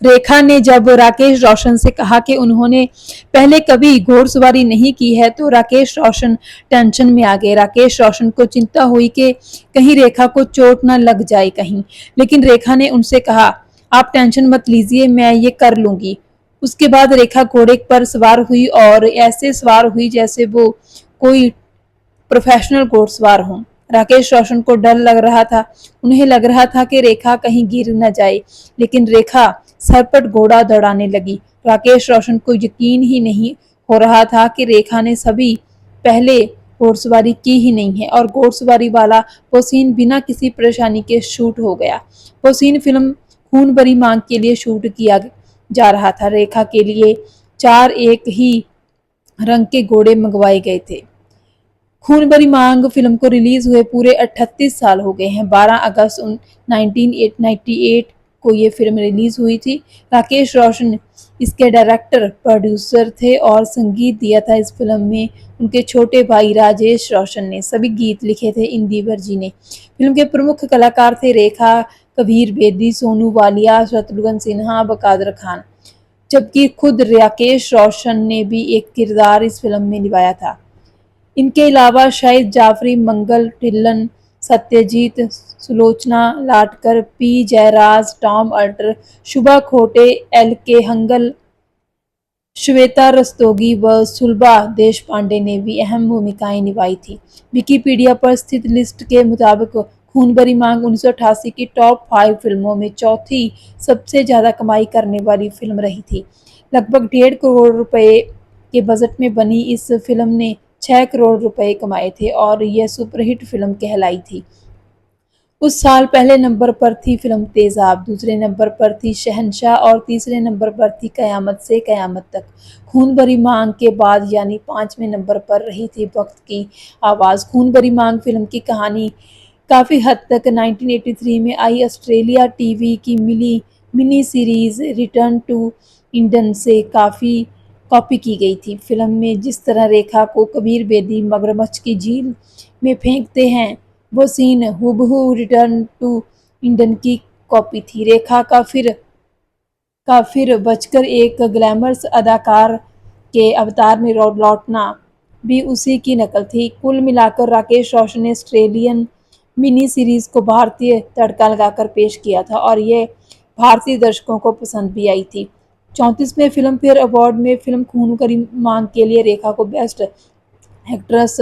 रेखा ने जब राकेश रोशन से कहा कि उन्होंने पहले कभी घोड़सवारी नहीं की है तो राकेश रोशन टेंशन में आ गए। राकेश रोशन को चिंता हुई कि कहीं रेखा को चोट न लग जाए कहीं, लेकिन रेखा ने उनसे कहा, आप टेंशन मत लीजिए, मैं ये कर लूंगी। उसके बाद रेखा घोड़े पर सवार हुई और ऐसे सवार हुई जैसे वो कोई प्रोफेशनल घोड़सवार हों। राकेश रोशन को डर लग रहा था। उन्हें लग रहा था कि रेखा कहीं गिर न जाए, लेकिन रेखा सरपट घोड़ा दौड़ाने लगी। राकेश रोशन को यकीन ही नहीं हो रहा था कि रेखा ने सभी पहले घोड़सवारी की ही नहीं है और घोड़सवारी वाला वो सीन बिना किसी परेशानी के शूट हो गया। वो सीन फिल्म खून भरी मांग के लिए शूट किया जा रहा था। रेखा के लिए 4 एक ही रंग के घोड़े मंगवाए गए थे। खून भरी मांग फिल्म को रिलीज हुए पूरे 38 साल हो गए हैं। 12 अगस्त 1998 को ये फिल्म रिलीज हुई थी। राकेश रोशन इसके डायरेक्टर प्रोड्यूसर थे और संगीत दिया था इस फिल्म में उनके छोटे भाई राजेश रोशन ने। सभी गीत लिखे थे इंदिवर जी ने। फिल्म के प्रमुख कलाकार थे रेखा, कबीर बेदी, सोनू वालिया, शत्रुघ्न सिन्हा, बकादर खान, जबकि खुद राकेश रोशन ने भी एक किरदार इस फिल्म में निभाया था। इनके अलावा Shahid Jaffrey, Mangal Dhillon, Satyajit, Sulochana Latkar, P Jairaj, Tom Alter, Shubha Khote, L के हंगल, श्वेता रस्तोगी व सुलभा देशपांडे ने भी अहम भूमिकाएं निभाई थी। विकिपीडिया पर स्थित लिस्ट के मुताबिक खून भरी मांग 1988 की टॉप 5 फिल्मों में चौथी सबसे ज्यादा कमाई करने वाली फिल्म रही थी। लगभग 1.5 करोड़ रुपए के बजट में बनी इस फिल्म ने 6 करोड़ रुपए कमाए थे और यह सुपरहिट फिल्म कहलाई थी। उस साल पहले नंबर पर थी फिल्म तेजाब, दूसरे नंबर पर थी शहंशाह और तीसरे नंबर पर थी कयामत से कयामत तक। खून भरी मांग के बाद यानी 5वें नंबर पर रही थी वक्त की आवाज़। खून भरी मांग फिल्म की कहानी काफ़ी हद तक 1983 में आई ऑस्ट्रेलिया टीवी की mini series return to Eden से काफ़ी कॉपी की गई थी। फिल्म में जिस तरह रेखा को कबीर बेदी मगरमच्छ की झील में फेंकते हैं, वो सीन हूबहू रिटर्न टू ईडन की कॉपी थी। रेखा का फिर बचकर एक ग्लैमरस अदाकार के अवतार में लौटना भी उसी की नकल थी। कुल मिलाकर राकेश रोशन ने ऑस्ट्रेलियन मिनी सीरीज को भारतीय तड़का लगाकर पेश किया था और ये भारतीय दर्शकों को पसंद भी आई थी। 34वें फिल्म फेयर अवार्ड में फिल्म खून भरी मांग के लिए रेखा को बेस्ट एक्ट्रेस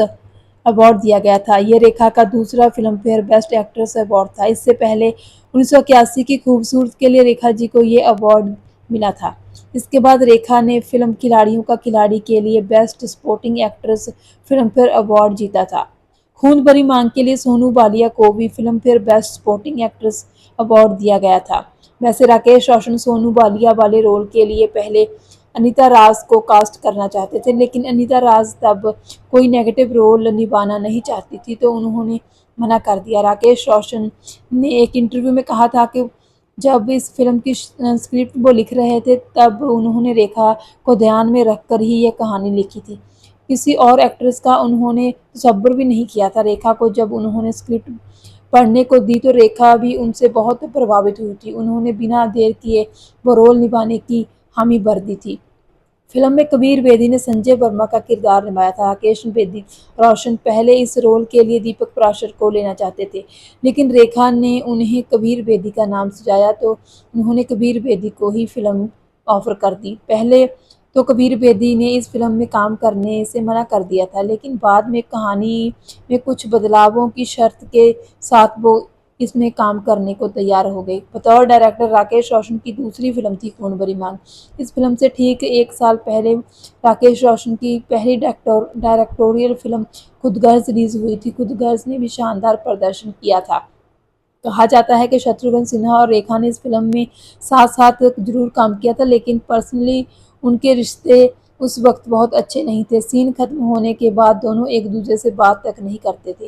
अवार्ड दिया गया था। ये रेखा का दूसरा film fair best actress award था। इससे पहले 1981 की खूबसूरत के लिए रेखा जी को ये अवार्ड मिला था। इसके बाद रेखा ने फिल्म खिलाड़ियों का खिलाड़ी के लिए best supporting actress film fair award जीता था। खून भरी मांग के लिए सोनू बालिया को भी film fair best supporting actress award दिया गया था। वैसे राकेश रोशन सोनू बालिया वाले रोल के लिए पहले अनीता राज को कास्ट करना चाहते थे, लेकिन अनीता राज तब कोई नेगेटिव रोल निभाना नहीं चाहती थी तो उन्होंने मना कर दिया। राकेश रोशन ने एक इंटरव्यू में कहा था कि जब इस फिल्म की स्क्रिप्ट वो लिख रहे थे तब उन्होंने रेखा को ध्यान में रखकर ही ये कहानी लिखी थी। किसी और एक्ट्रेस का उन्होंने तसव्वुर भी नहीं किया था। रेखा को जब उन्होंने स्क्रिप्ट पढ़ने को दी तो रेखा भी उनसे बहुत प्रभावित हुई थी। उन्होंने बिना देर किए वो रोल निभाने की हामी भर दी थी। फिल्म में कबीर बेदी ने संजय वर्मा का किरदार निभाया था। राकेश बेदी रोशन पहले इस रोल के लिए दीपक पारेशर को लेना चाहते थे, लेकिन रेखा ने उन्हें कबीर बेदी का नाम सुझाया तो उन्होंने कबीर बेदी को ही फिल्म ऑफर कर दी। पहले तो कबीर बेदी ने इस फिल्म में काम करने से मना कर दिया था, लेकिन बाद में कहानी में कुछ बदलावों की शर्त के साथ वो इसमें काम करने को तैयार हो गई। बतौर डायरेक्टर राकेश रोशन की दूसरी फिल्म थी खून भरी मांग। इस फिल्म से ठीक 1 साल पहले राकेश रोशन की पहली डायरेक्टोरियल फिल्म खुदगर्ज रिलीज हुई थी। खुदगर्ज ने भी शानदार प्रदर्शन किया था। कहा जाता है कि शत्रुघ्न सिन्हा और रेखा ने इस फिल्म में साथ साथ जरूर काम किया था, लेकिन पर्सनली उनके रिश्ते उस वक्त बहुत अच्छे नहीं थे। सीन खत्म होने के बाद दोनों एक दूसरे से बात तक नहीं करते थे।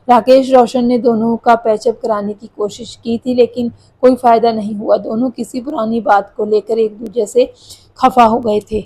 राकेश रोशन ने दोनों का पैचअप कराने की कोशिश की थी, लेकिन कोई फ़ायदा नहीं हुआ। दोनों किसी पुरानी बात को लेकर एक दूसरे से खफा हो गए थे।